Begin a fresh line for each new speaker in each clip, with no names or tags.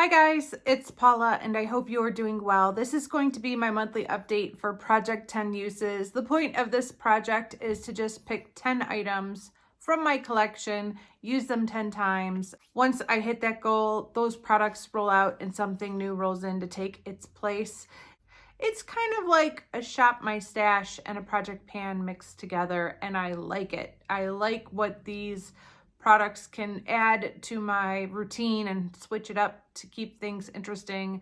Hi guys, it's Paula and I hope you are doing well. This is going to be my monthly update for Project 10 Uses. The point of this project is to just pick 10 items from my collection, use them 10 times. Once I hit that goal, those products roll out and something new rolls in to take its place. It's kind of like a Shop My Stash and a Project Pan mixed together, and I like it. I like what these products can add to my routine and switch it up to keep things interesting,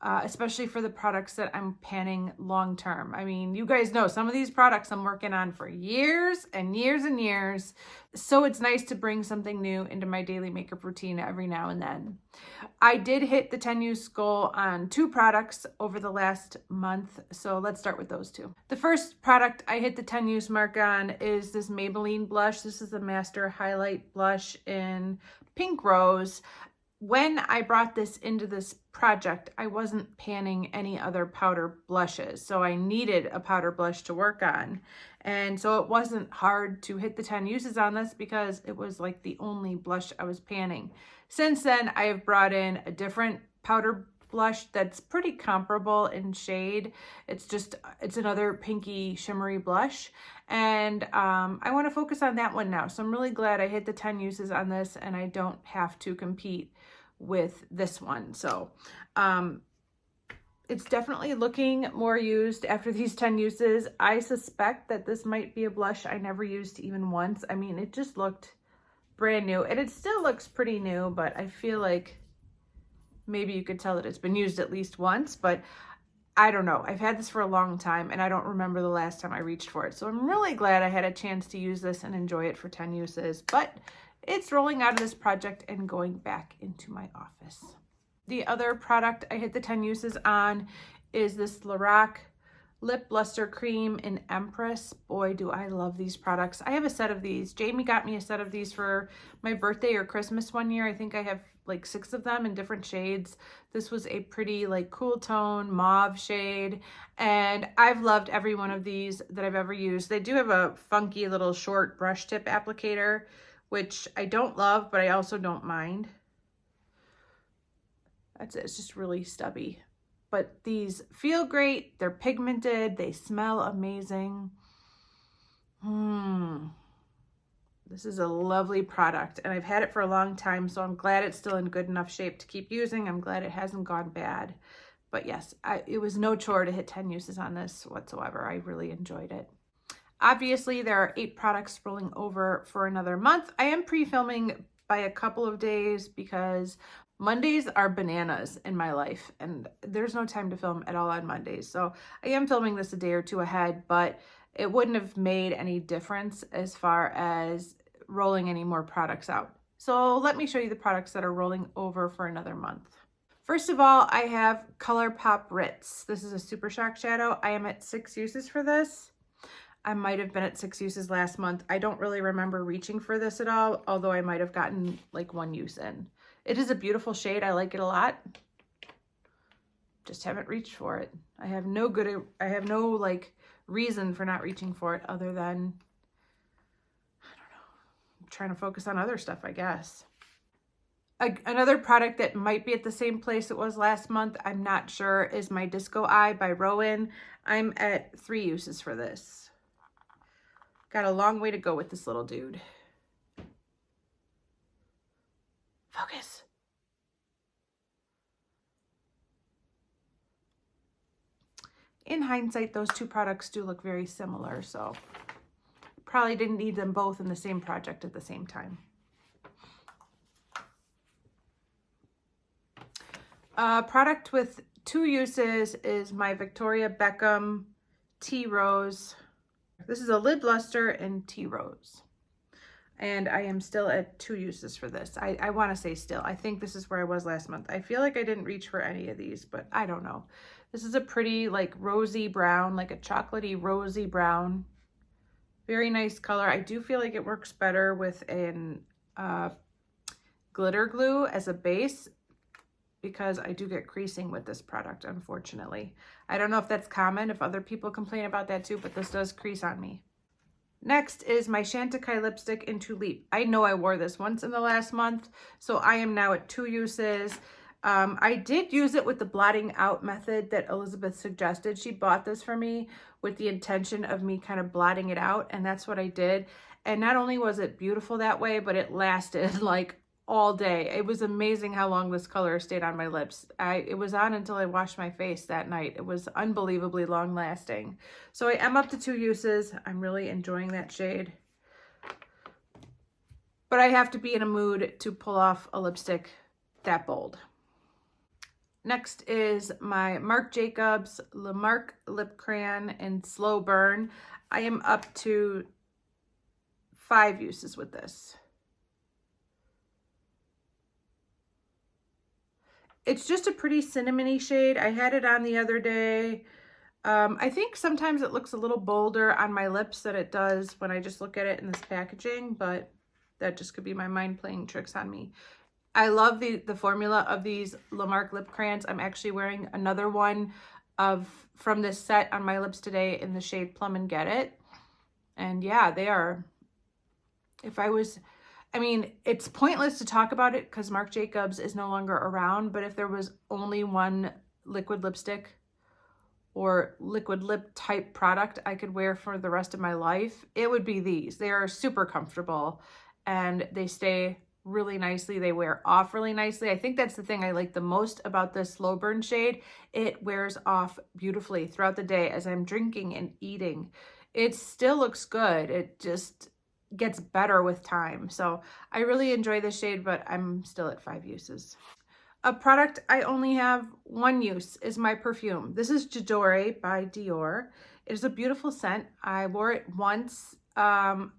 especially for the products that I'm panning long term. I mean, you guys know some of these products I'm working on for years and years and years. So it's nice to bring something new into my daily makeup routine every now and then. I did hit the 10 use goal on 2 products over the last month. So let's start with those 2. The first product I hit the 10 use mark on is this Maybelline blush. This is the Master Highlight Blush in Pink Rose. When I brought this into this project, I wasn't panning any other powder blushes, so I needed a powder blush to work on. And so it wasn't hard to hit the 10 uses on this because it was like the only blush I was panning. Since then, I have brought in a different powder blush that's pretty comparable in shade. It's another pinky shimmery blush, and I want to focus on that one now. So I'm really glad I hit the 10 uses on this and I don't have to compete with this one. So it's definitely looking more used after these 10 uses. I suspect that this might be a blush I never used even once. I mean, it just looked brand new, and it still looks pretty new, but I feel like maybe you could tell that it's been used at least once, but I don't know. I've had this for a long time and I don't remember the last time I reached for it. So I'm really glad I had a chance to use this and enjoy it for 10 uses, but it's rolling out of this project and going back into my office. The other product I hit the 10 uses on is this Lorac Lip Luster Cream in Empress. Boy, do I love these products. I have a set of these. Jamie got me a set of these for my birthday or Christmas one year. I think I have like 6 of them in different shades. This was a pretty like cool tone mauve shade, and I've loved every one of these that I've ever used. They do have a funky little short brush tip applicator, which I don't love, but I also don't mind. That's it. It's just really stubby. But these feel great. They're pigmented. They smell amazing. This is a lovely product, and I've had it for a long time, so I'm glad it's still in good enough shape to keep using. I'm glad it hasn't gone bad. But yes, it was no chore to hit 10 uses on this whatsoever. I really enjoyed it. Obviously, there are 8 products rolling over for another month. I am pre-filming by a couple of days because Mondays are bananas in my life, and there's no time to film at all on Mondays. So I am filming this a day or 2 ahead, but it wouldn't have made any difference as far as rolling any more products out. So let me show you the products that are rolling over for another month. First of all, I have ColourPop Ritz. This is a Super Shock shadow. I am at 6 uses for this. I might have been at 6 uses last month. I don't really remember reaching for this at all, although I might have gotten like 1 use in. It is a beautiful shade. I like it a lot. Just haven't reached for it. I have no like reason for not reaching for it other than, I don't know, I'm trying to focus on other stuff, I guess. Another product that might be at the same place it was last month, I'm not sure, is my Disco Eye by Rowan. I'm at 3 uses for this. Got a long way to go with this little dude. Focus. In hindsight, those 2 products do look very similar, so probably didn't need them both in the same project at the same time. Product with 2 uses is my Victoria Beckham Tea Rose. This is a lid bluster in Tea Rose. And I am still at 2 uses for this. I want to say still. I think this is where I was last month. I feel like I didn't reach for any of these, but I don't know. This is a pretty like rosy brown, like a chocolatey rosy brown. Very nice color. I do feel like it works better with an glitter glue as a base, because I do get creasing with this product, unfortunately. I don't know if that's common, if other people complain about that too, but this does crease on me. Next is my Chantecaille lipstick in Tulip. I know I wore this once in the last month, so I am now at 2 uses. I did use it with the blotting out method that Elizabeth suggested. She bought this for me with the intention of me kind of blotting it out, and that's what I did. And not only was it beautiful that way, but it lasted like all day. It was amazing how long this color stayed on my lips. It was on until I washed my face that night. It was unbelievably long lasting. So I am up to 2 uses. I'm really enjoying that shade. But I have to be in a mood to pull off a lipstick that bold. Next is my Marc Jacobs Le Marc Lip Crayon in Slow Burn. I am up to 5 uses with this. It's just a pretty cinnamony shade. I had it on the other day. I think sometimes it looks a little bolder on my lips than it does when I just look at it in this packaging, but that just could be my mind playing tricks on me. I love the formula of these Le Marc lip crayons. I'm actually wearing another one from this set on my lips today in the shade Plum and Get It. And yeah, they are, I mean, it's pointless to talk about it because Marc Jacobs is no longer around, but if there was only one liquid lipstick or liquid lip type product I could wear for the rest of my life, it would be these. They are super comfortable and they stay really nicely. They wear off really nicely. I think that's the thing I like the most about this slow burn shade. It wears off beautifully throughout the day as I'm drinking and eating. It still looks good. It just gets better with time. So I really enjoy this shade, but I'm still at 5 uses. A product I only have 1 use is my perfume. This is J'adore by Dior. It is a beautiful scent. I wore it once at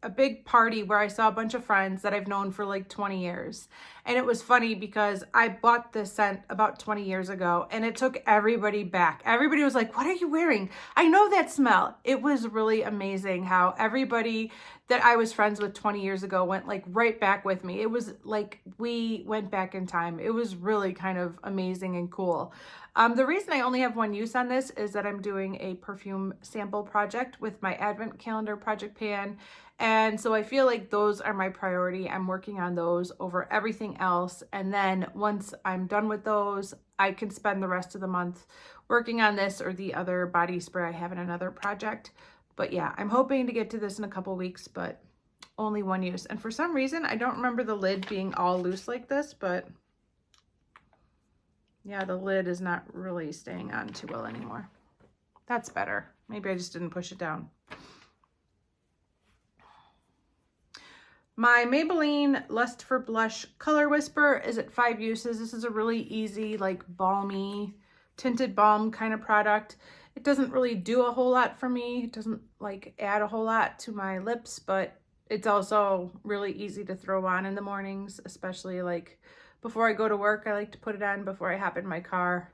a big party where I saw a bunch of friends that I've known for like 20 years. And it was funny because I bought this scent about 20 years ago and it took everybody back. Everybody was like, what are you wearing? I know that smell. It was really amazing how everybody that I was friends with 20 years ago went like right back with me. It was like we went back in time. It was really kind of amazing and cool. The reason I only have 1 use on this is that I'm doing a perfume sample project with my advent calendar project pan. And so I feel like those are my priority. I'm working on those over everything else. And then once I'm done with those, I can spend the rest of the month working on this or the other body spray I have in another project. But yeah, I'm hoping to get to this in a couple weeks, but only 1 use. And for some reason, I don't remember the lid being all loose like this, but yeah, the lid is not really staying on too well anymore. That's better. Maybe I just didn't push it down. My Maybelline Lust for Blush Color Whisper is at 5 uses. This is a really easy, like balmy, tinted balm kind of product. It doesn't really do a whole lot for me. It doesn't like add a whole lot to my lips, but it's also really easy to throw on in the mornings, especially like before I go to work. I like to put it on before I hop in my car.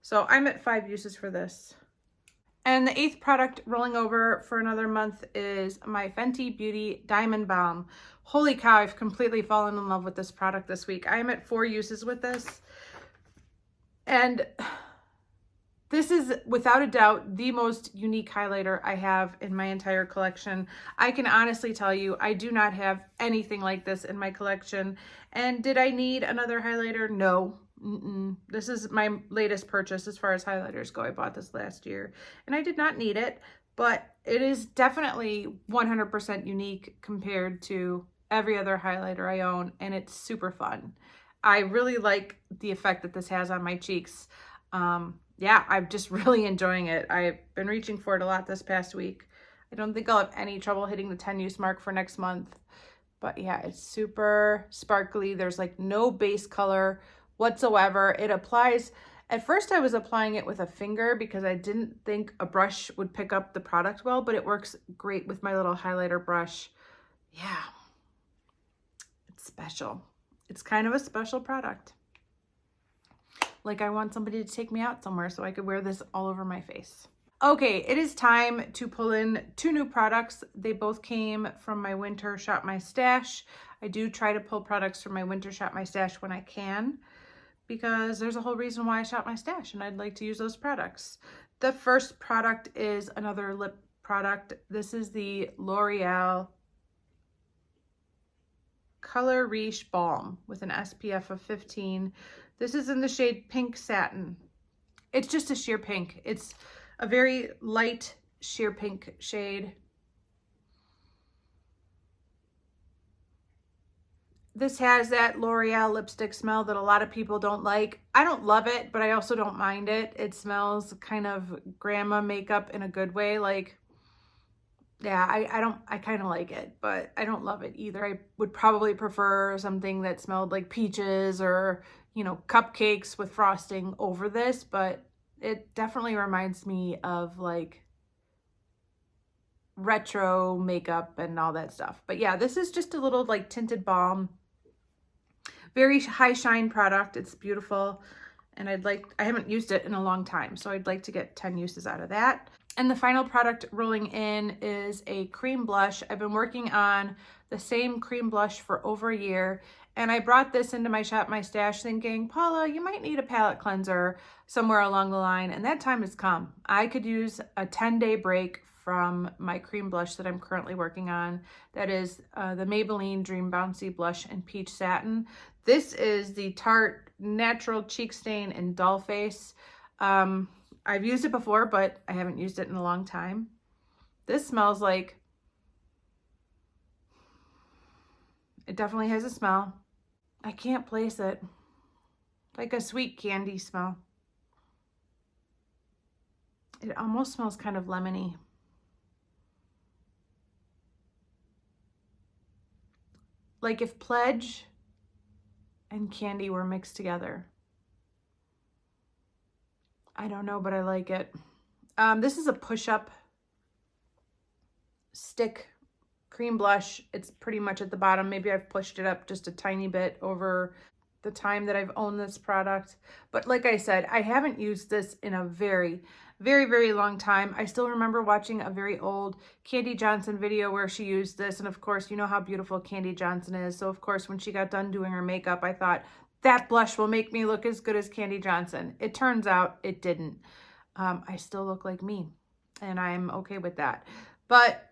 So I'm at 5 uses for this. And the 8th product rolling over for another month is my Fenty Beauty Diamond Balm. Holy cow, I've completely fallen in love with this product this week. I am at 4 uses with this. And this is without a doubt the most unique highlighter I have in my entire collection. I can honestly tell you, I do not have anything like this in my collection. And did I need another highlighter? No. This is my latest purchase as far as highlighters go. I bought this last year and I did not need it, but it is definitely 100% unique compared to every other highlighter I own, and it's super fun. I really like the effect that this has on my cheeks. Yeah, I'm just really enjoying it. I've been reaching for it a lot this past week. I don't think I'll have any trouble hitting the 10 use mark for next month, but yeah, it's super sparkly. There's like no base color whatsoever. It applies, at first I was applying it with a finger because I didn't think a brush would pick up the product well, but it works great with my little highlighter brush. Yeah, it's special. It's kind of a special product. Like I want somebody to take me out somewhere so I could wear this all over my face. Okay, it is time to pull in 2 new products. They both came from my Winter Shop My Stash. I do try to pull products from my Winter Shop My Stash when I can, because there's a whole reason why I shop my stash and I'd like to use those products. The first product is another lip product. This is the L'Oreal Color Riche Balm with an SPF of 15. This is in the shade Pink Satin. It's just a sheer pink. It's a very light sheer pink shade. This has that L'Oreal lipstick smell that a lot of people don't like. I don't love it, but I also don't mind it. It smells kind of grandma makeup in a good way. Like, yeah, I kind of like it, but I don't love it either. I would probably prefer something that smelled like peaches or, you know, cupcakes with frosting over this, but it definitely reminds me of like retro makeup and all that stuff. But yeah, this is just a little like tinted balm. Very high shine product. It's beautiful. And I haven't used it in a long time, so I'd like to get 10 uses out of that. And the final product rolling in is a cream blush. I've been working on the same cream blush for over a year, and I brought this into my Shop My Stash thinking, Paula, you might need a palette cleanser somewhere along the line, and that time has come. I could use a 10-day break from my cream blush that I'm currently working on. That is the Maybelline Dream Bouncy Blush in Peach Satin. This is the Tarte Natural Cheek Stain in Doll Face. I've used it before, but I haven't used it in a long time. This smells like, it definitely has a smell. I can't place it. Like a sweet candy smell. It almost smells kind of lemony. Like if Pledge and candy were mixed together. I don't know, but I like it. This is a push-up stick cream blush. It's pretty much at the bottom. Maybe I've pushed it up just a tiny bit over the time that I've owned this product. But like I said, I haven't used this in a very, very long time. I still remember watching a very old Candy Johnson video where she used this. And of course, you know how beautiful Candy Johnson is. So of course, when she got done doing her makeup, I thought, that blush will make me look as good as Candy Johnson. It turns out it didn't. I still look like me, and I'm okay with that. But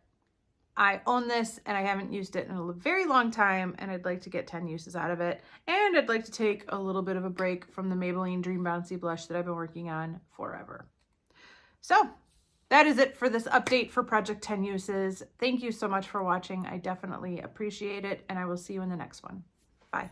I own this, and I haven't used it in a very long time, and I'd like to get 10 uses out of it. And I'd like to take a little bit of a break from the Maybelline Dream Bouncy blush that I've been working on forever. So that is it for this update for Project 10 Uses. Thank you so much for watching. I definitely appreciate it, and I will see you in the next one. Bye.